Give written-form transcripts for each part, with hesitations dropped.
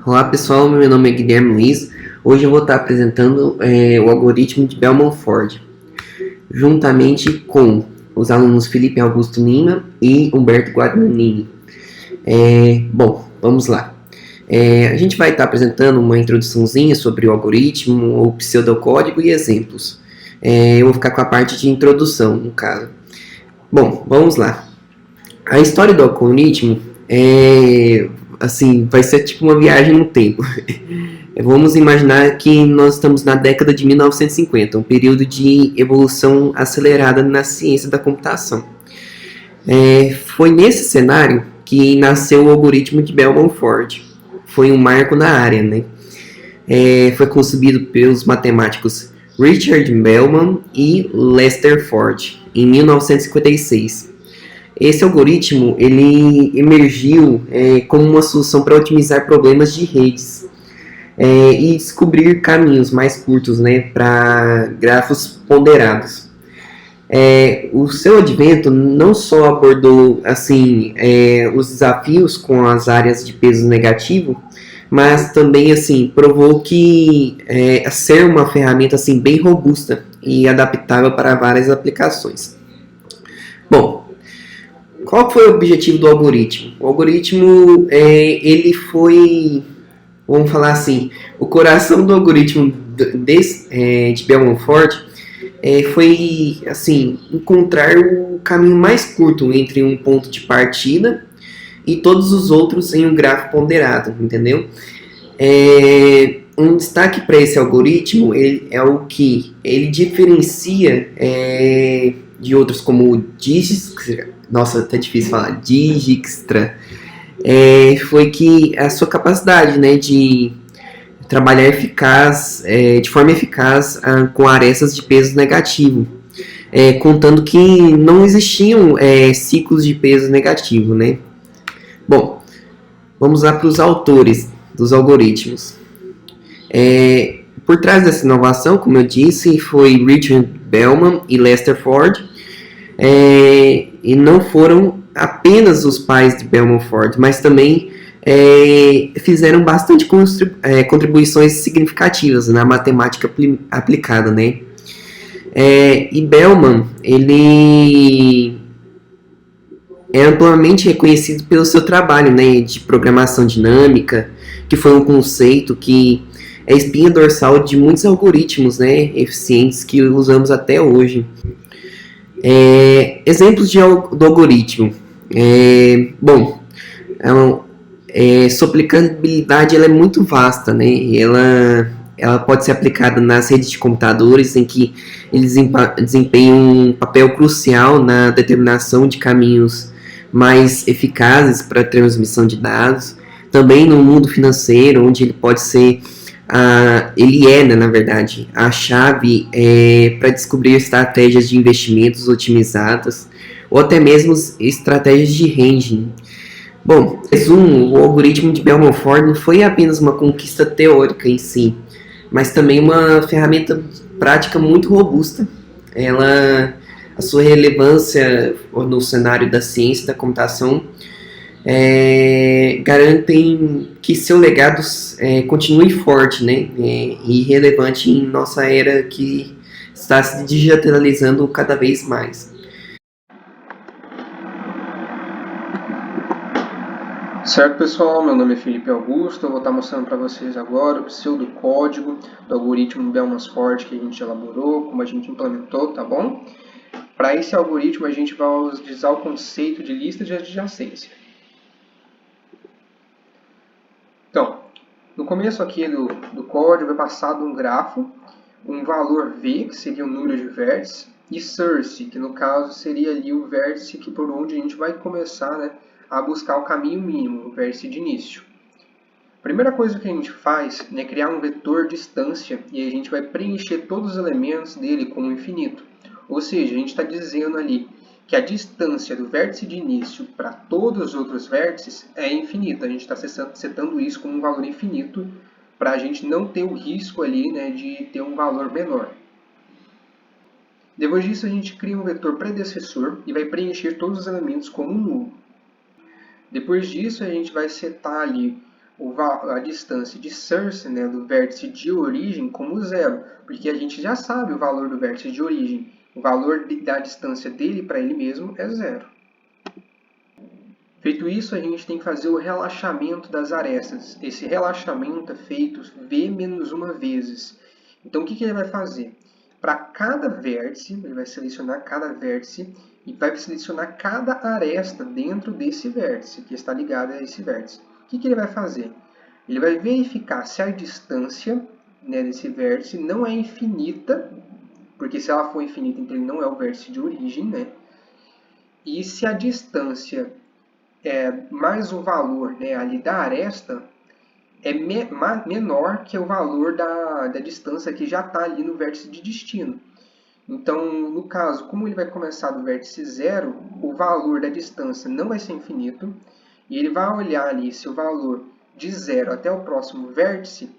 Olá pessoal, meu nome é Guilherme Luiz. Hoje eu vou estar apresentando o algoritmo de Bellman-Ford, juntamente com os alunos Felipe Augusto Lima e Humberto Guadagnini. Bom, vamos lá. A gente vai estar apresentando uma introduçãozinha sobre o algoritmo, o pseudocódigo e exemplos. Eu vou ficar com a parte de introdução, no caso. Bom, vamos lá. A história do algoritmo assim, vai ser tipo uma viagem no tempo. Vamos imaginar que nós estamos na década de 1950, um período de evolução acelerada na ciência da computação. Foi nesse cenário que nasceu o algoritmo de Bellman-Ford. Foi um marco na área, né? Foi concebido pelos matemáticos Richard Bellman e Lester Ford em 1956. Esse algoritmo ele emergiu como uma solução para otimizar problemas de redes e descobrir caminhos mais curtos, né, para grafos ponderados. O seu advento não só abordou assim os desafios com as áreas de peso negativo, mas também assim provou que ser uma ferramenta assim bem robusta e adaptável para várias aplicações. Bom, qual foi o objetivo do algoritmo? O algoritmo ele foi, vamos falar assim, o coração do algoritmo de Bellman-Ford foi assim encontrar o caminho mais curto entre um ponto de partida e todos os outros em um gráfico ponderado, entendeu? Um destaque para esse algoritmo é o que ele diferencia de outros como o Dijkstra, nossa, até difícil falar, Dijkstra, foi que a sua capacidade, né, de trabalhar de forma eficaz com arestas de peso negativo, contando que não existiam ciclos de peso negativo, né? Bom, vamos lá para os autores dos algoritmos. Por trás dessa inovação, como eu disse, foi Richard Bellman e Lester Ford, e não foram apenas os pais de Bellman-Ford, mas também fizeram bastante contribuições significativas na matemática aplicada, né? E Bellman, ele é amplamente reconhecido pelo seu trabalho, né, de programação dinâmica, que foi um conceito que é espinha dorsal de muitos algoritmos, né, eficientes que usamos até hoje. Exemplos do algoritmo. Bom, sua aplicabilidade ela é muito vasta, né? Ela pode ser aplicada nas redes de computadores, em que eles desempenham um papel crucial na determinação de caminhos mais eficazes para a transmissão de dados. Também no mundo financeiro, onde ele pode ser né, na verdade, a chave para descobrir estratégias de investimentos otimizadas ou até mesmo estratégias de ranging. Bom, em resumo, o algoritmo de Bellman-Ford não foi apenas uma conquista teórica em si, mas também uma ferramenta prática muito robusta. A sua relevância no cenário da ciência e da computação garantem que seu legado continue forte, né, e relevante em nossa era que está se digitalizando cada vez mais. Certo, pessoal, meu nome é Felipe Augusto, eu vou estar mostrando para vocês agora o pseudocódigo do algoritmo Bellman-Ford que a gente elaborou, como a gente implementou, tá bom? Para esse algoritmo, a gente vai utilizar o conceito de lista de adjacência. Então, no começo aqui do código é passado um grafo, um valor V, que seria o número de vértices, e source, que no caso seria ali o vértice por onde a gente vai começar, né, a buscar o caminho mínimo, o vértice de início. A primeira coisa que a gente faz é criar um vetor distância e a gente vai preencher todos os elementos dele como infinito. Ou seja, a gente está dizendo ali que a distância do vértice de início para todos os outros vértices é infinita. A gente está setando isso como um valor infinito para a gente não ter o risco ali, né, de ter um valor menor. Depois disso, a gente cria um vetor predecessor e vai preencher todos os elementos como nulo. Depois disso, a gente vai setar ali a distância de source, né, do vértice de origem, como zero, porque a gente já sabe o valor do vértice de origem. O valor da distância dele para ele mesmo é zero. Feito isso, a gente tem que fazer o relaxamento das arestas. Esse relaxamento é feito V menos uma vezes. Então, o que ele vai fazer? Para cada vértice, ele vai selecionar cada vértice e vai selecionar cada aresta dentro desse vértice, que está ligada a esse vértice. O que ele vai fazer? Ele vai verificar se a distância, né, desse vértice não é infinita, porque se ela for infinita, então ele não é o vértice de origem, né? E se a distância mais o valor, né, ali da aresta é menor que o valor da distância que já está ali no vértice de destino. Então, no caso, como ele vai começar do vértice zero, o valor da distância não vai ser infinito, e ele vai olhar ali se o valor de zero até o próximo vértice,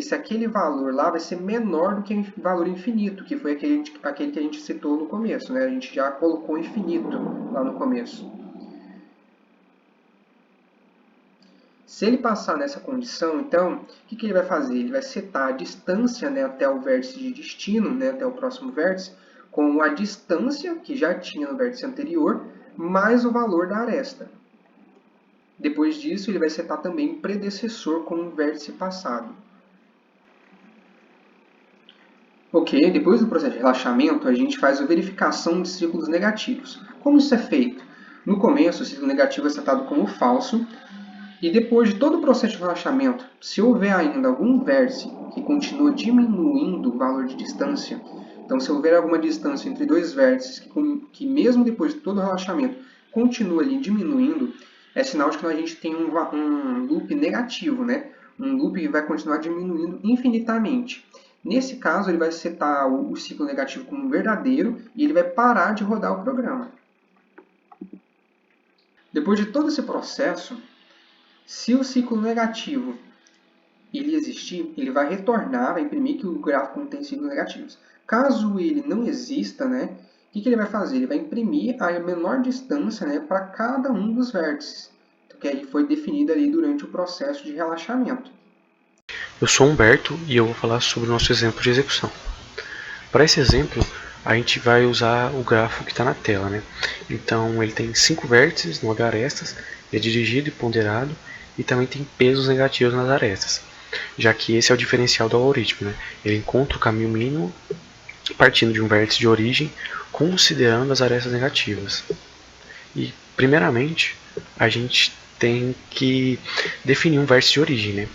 se aquele valor lá vai ser menor do que o valor infinito, que foi aquele que a gente citou no começo, né? A gente já colocou infinito lá no começo. Se ele passar nessa condição, então, o que ele vai fazer? Ele vai setar a distância, né, até o vértice de destino, né, até o próximo vértice, com a distância que já tinha no vértice anterior, mais o valor da aresta. Depois disso, ele vai setar também o predecessor com o vértice passado. Ok, depois do processo de relaxamento, a gente faz a verificação de ciclos negativos. Como isso é feito? No começo, o ciclo negativo é setado como falso, e depois de todo o processo de relaxamento, se houver ainda algum vértice que continua diminuindo o valor de distância, então se houver alguma distância entre dois vértices que mesmo depois de todo o relaxamento continua ali diminuindo, é sinal de que a gente tem um loop negativo, né? Um loop que vai continuar diminuindo infinitamente. Nesse caso, ele vai setar o ciclo negativo como verdadeiro e ele vai parar de rodar o programa. Depois de todo esse processo, se o ciclo negativo ele existir, ele vai retornar, vai imprimir que o gráfico não tem ciclos negativos. Caso ele não exista, né, o que ele vai fazer? Ele vai imprimir a menor distância, né, para cada um dos vértices, que foi definida ali durante o processo de relaxamento. Eu sou Humberto e eu vou falar sobre o nosso exemplo de execução. Para esse exemplo, a gente vai usar o grafo que está na tela, né? Então ele tem 5 vértices no arestas, é dirigido e ponderado, e também tem pesos negativos nas arestas, já que esse é o diferencial do algoritmo, né? Ele encontra o caminho mínimo partindo de um vértice de origem, considerando as arestas negativas. E, primeiramente, a gente tem que definir um vértice de origem, né?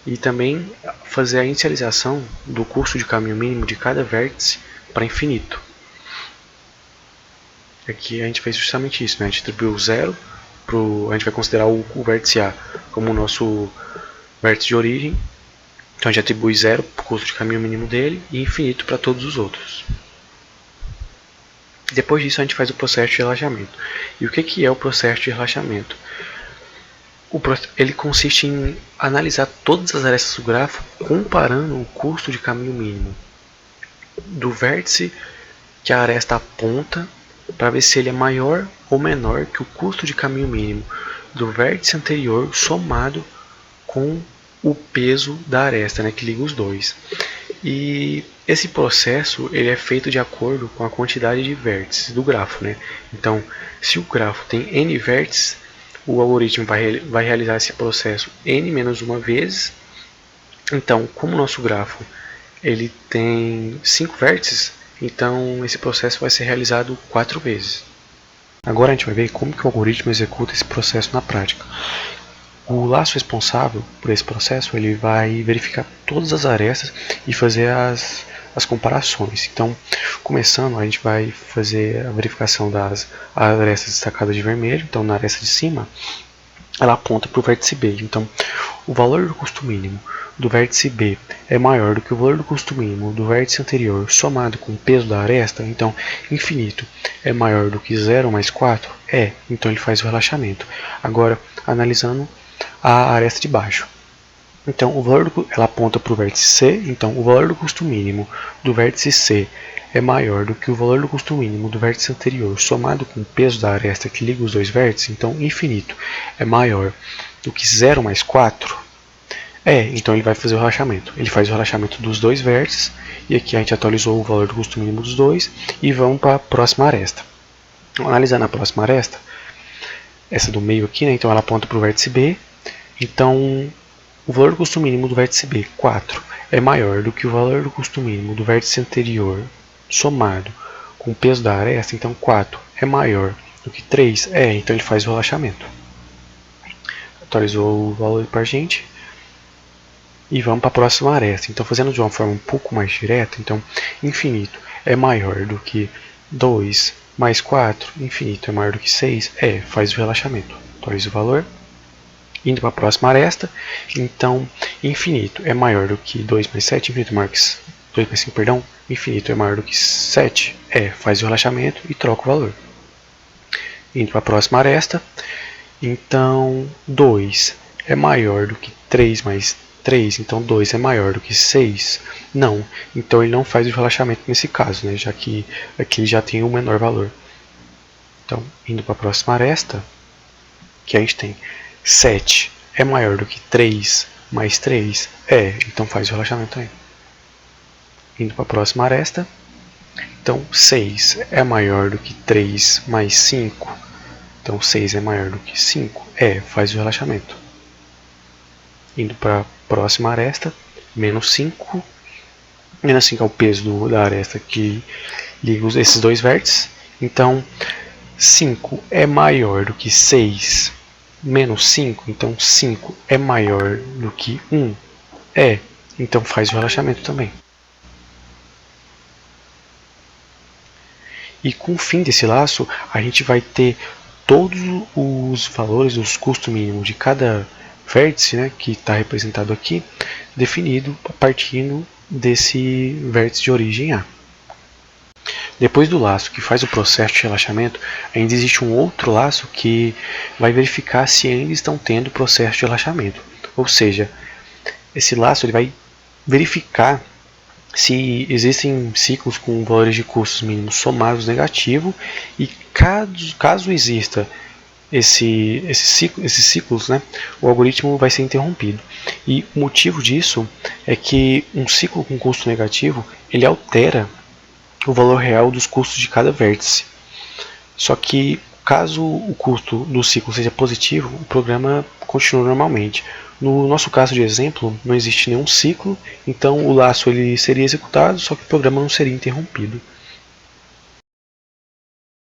E também fazer a inicialização do custo de caminho mínimo de cada vértice para infinito. Aqui a gente fez justamente isso, né? A gente atribuiu zero, a gente vai considerar o vértice A como o nosso vértice de origem. Então a gente atribui zero para o custo de caminho mínimo dele e infinito para todos os outros. Depois disso a gente faz o processo de relaxamento. E o que é o processo de relaxamento? Ele consiste em analisar todas as arestas do grafo comparando o custo de caminho mínimo do vértice que a aresta aponta para ver se ele é maior ou menor que o custo de caminho mínimo do vértice anterior somado com o peso da aresta, né, que liga os dois. E esse processo ele é feito de acordo com a quantidade de vértices do grafo, né? Então, se o grafo tem n vértices, o algoritmo vai realizar esse processo n menos uma vezes. Então, como o nosso grafo ele tem 5 vértices, então esse processo vai ser realizado 4 vezes. Agora a gente vai ver como que o algoritmo executa esse processo na prática. O laço responsável por esse processo ele vai verificar todas as arestas e fazer as comparações. Então, começando, a gente vai fazer a verificação das arestas destacadas de vermelho. Então, na aresta de cima, ela aponta para o vértice B. Então, o valor do custo mínimo do vértice B é maior do que o valor do custo mínimo do vértice anterior somado com o peso da aresta. Então, infinito é maior do que 0 mais 4? É. Então, ele faz o relaxamento. Agora, analisando a aresta de baixo. Então, ela aponta para o vértice C, então o valor do custo mínimo do vértice C é maior do que o valor do custo mínimo do vértice anterior, somado com o peso da aresta que liga os dois vértices, então infinito é maior do que 0 mais 4? Então ele vai fazer o relaxamento. Ele faz o relaxamento dos dois vértices, e aqui a gente atualizou o valor do custo mínimo dos dois, e vamos para a próxima aresta. Analisando a próxima aresta, essa do meio aqui, né, então ela aponta para o vértice B, então o valor do custo mínimo do vértice B, 4, é maior do que o valor do custo mínimo do vértice anterior, somado com o peso da aresta, então 4 é maior do que 3, então ele faz o relaxamento. Atualizou o valor para a gente. E vamos para a próxima aresta. Então, fazendo de uma forma um pouco mais direta, então, infinito é maior do que 2 mais 4, infinito é maior do que 6, faz o relaxamento. Atualiza o valor. Indo para a próxima aresta, então, infinito é maior do que 2 mais 7, infinito é maior que 2 mais 5, perdão, infinito é maior do que 7, faz o relaxamento e troca o valor. Indo para a próxima aresta, então, 2 é maior do que 3 mais 3, então 2 é maior do que 6? Não, então ele não faz o relaxamento nesse caso, né, já que aqui ele já tem o menor valor. Então, indo para a próxima aresta, que a gente tem 7 é maior do que 3 mais 3? Então faz o relaxamento aí. Indo para a próxima aresta, então 6 é maior do que 3 mais 5? Então 6 é maior do que 5? Faz o relaxamento. Indo para a próxima aresta, menos 5. Menos 5 é o peso da aresta que liga esses dois vértices. Então 5 é maior do que 6 menos 5. Então 5 é maior do que 1. Então faz o relaxamento também. E com o fim desse laço, a gente vai ter todos os valores dos custos mínimos de cada vértice, né, que está representado aqui, definido partindo desse vértice de origem A. Depois do laço que faz o processo de relaxamento, ainda existe um outro laço que vai verificar se ainda estão tendo processo de relaxamento. Ou seja, esse laço ele vai verificar se existem ciclos com valores de custos mínimos somados negativo, e caso exista esses ciclos, né, o algoritmo vai ser interrompido. E o motivo disso é que um ciclo com custo negativo ele altera o valor real dos custos de cada vértice. Só que caso o custo do ciclo seja positivo, o programa continua normalmente. No nosso caso de exemplo, não existe nenhum ciclo, então o laço ele seria executado, só que o programa não seria interrompido.